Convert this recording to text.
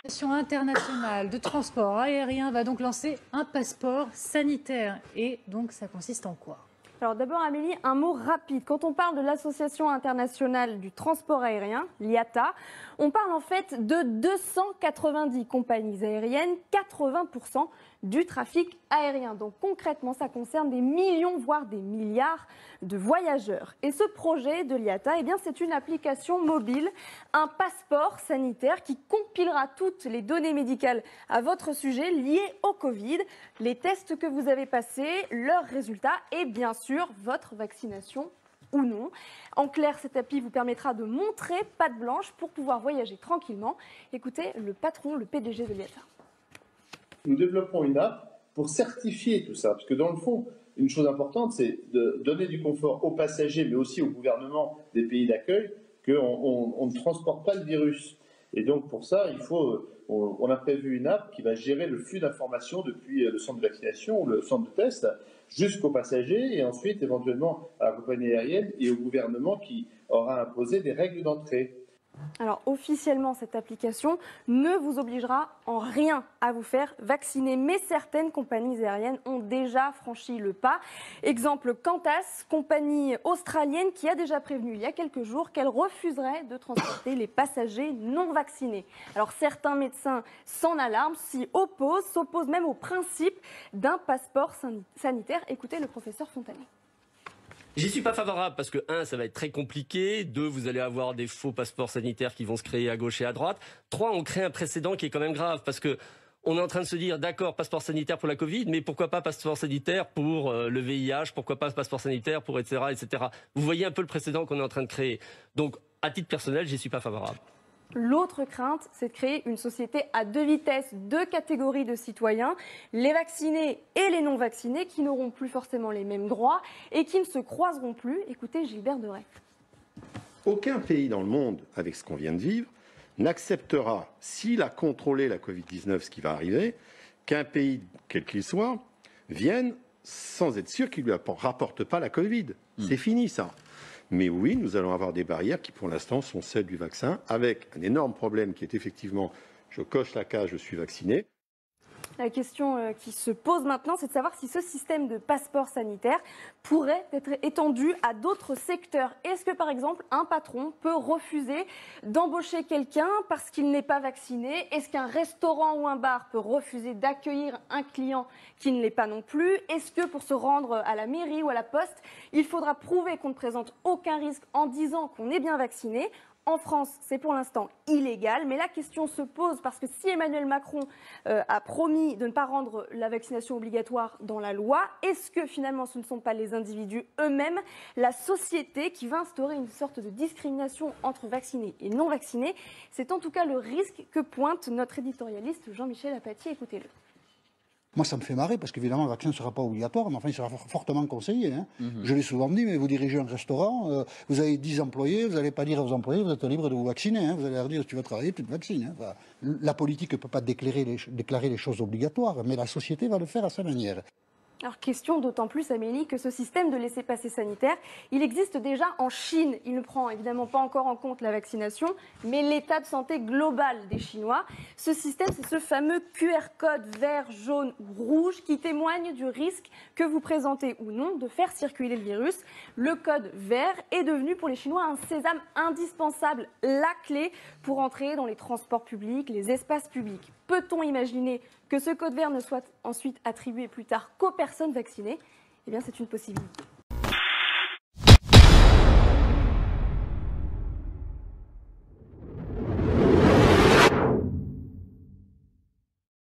L'Association internationale de transport aérien va donc lancer un passeport sanitaire. Et donc, ça consiste en quoi? Alors d'abord Amélie, un mot rapide. Quand on parle de l'Association internationale du transport aérien, l'IATA, on parle en fait de 290 compagnies aériennes, 80% du trafic aérien. Donc concrètement, ça concerne des millions, voire des milliards de voyageurs. Et ce projet de l'IATA, eh bien, c'est une application mobile, un passeport sanitaire qui compilera toutes les données médicales à votre sujet liées au Covid, les tests que vous avez passés, leurs résultats et bien sûr votre vaccination ou non. En clair, cette appli vous permettra de montrer patte blanche pour pouvoir voyager tranquillement. Écoutez le patron, le PDG de l'IATA. Nous développons une app pour certifier tout ça, parce que dans le fond, une chose importante, c'est de donner du confort aux passagers, mais aussi au gouvernement des pays d'accueil, qu'on ne transporte pas le virus. Et donc pour ça, on a prévu une app qui va gérer le flux d'informations depuis le centre de vaccination ou le centre de test jusqu'aux passagers et ensuite éventuellement à la compagnie aérienne et au gouvernement qui aura imposé des règles d'entrée. Alors officiellement, cette application ne vous obligera en rien à vous faire vacciner, mais certaines compagnies aériennes ont déjà franchi le pas. Exemple Qantas, compagnie australienne qui a déjà prévenu il y a quelques jours qu'elle refuserait de transporter les passagers non vaccinés. Alors certains médecins s'en alarment, s'y opposent, s'opposent même au principe d'un passeport sanitaire. Écoutez le professeur Fontanet. J'y suis pas favorable parce que, 1, ça va être très compliqué. 2, vous allez avoir des faux passeports sanitaires qui vont se créer à gauche et à droite. 3, on crée un précédent qui est quand même grave parce que on est en train de se dire, d'accord, passeport sanitaire pour la Covid, mais pourquoi pas passeport sanitaire pour le VIH, pourquoi pas passeport sanitaire pour etc., etc. Vous voyez un peu le précédent qu'on est en train de créer. Donc, à titre personnel, j'y suis pas favorable. L'autre crainte, c'est de créer une société à deux vitesses, deux catégories de citoyens, les vaccinés et les non vaccinés, qui n'auront plus forcément les mêmes droits et qui ne se croiseront plus. Écoutez Gilbert Deray. Aucun pays dans le monde, avec ce qu'on vient de vivre, n'acceptera, s'il a contrôlé la Covid-19, ce qui va arriver, qu'un pays, quel qu'il soit, vienne sans être sûr qu'il ne lui rapporte pas la Covid. C'est fini ça. Mais oui, nous allons avoir des barrières qui, pour l'instant, sont celles du vaccin, avec un énorme problème qui est effectivement, je coche la case, je suis vacciné. La question qui se pose maintenant, c'est de savoir si ce système de passeport sanitaire pourrait être étendu à d'autres secteurs. Est-ce que, par exemple, un patron peut refuser d'embaucher quelqu'un parce qu'il n'est pas vacciné? Est-ce qu'un restaurant ou un bar peut refuser d'accueillir un client qui ne l'est pas non plus? Est-ce que, pour se rendre à la mairie ou à la poste, il faudra prouver qu'on ne présente aucun risque en disant qu'on est bien vacciné? En France, c'est pour l'instant illégal, mais la question se pose parce que si Emmanuel Macron a promis de ne pas rendre la vaccination obligatoire dans la loi, est-ce que finalement ce ne sont pas les individus eux-mêmes, la société qui va instaurer une sorte de discrimination entre vaccinés et non vaccinés? C'est en tout cas le risque que pointe notre éditorialiste Jean-Michel Apathy. Écoutez-le. Moi, ça me fait marrer parce qu'évidemment, le vaccin ne sera pas obligatoire, mais enfin, il sera fortement conseillé. Hein. Je l'ai souvent dit, mais vous dirigez un restaurant, vous avez 10 employés, vous n'allez pas dire aux employés, vous êtes libre de vous vacciner. Hein. Vous allez leur dire, si tu veux travailler, tu te vaccines. Hein. Enfin, la politique ne peut pas déclarer les choses obligatoires, mais la société va le faire à sa manière. Alors question d'autant plus, Amélie, que ce système de laissez-passer sanitaire, il existe déjà en Chine. Il ne prend évidemment pas encore en compte la vaccination, mais l'état de santé global des Chinois. Ce système, c'est ce fameux QR code vert, jaune ou rouge qui témoigne du risque que vous présentez ou non de faire circuler le virus. Le code vert est devenu pour les Chinois un sésame indispensable, la clé pour entrer dans les transports publics, les espaces publics. Peut-on imaginer que ce code vert ne soit ensuite attribué plus tard qu'aux personnes vaccinées? Eh bien, c'est une possibilité.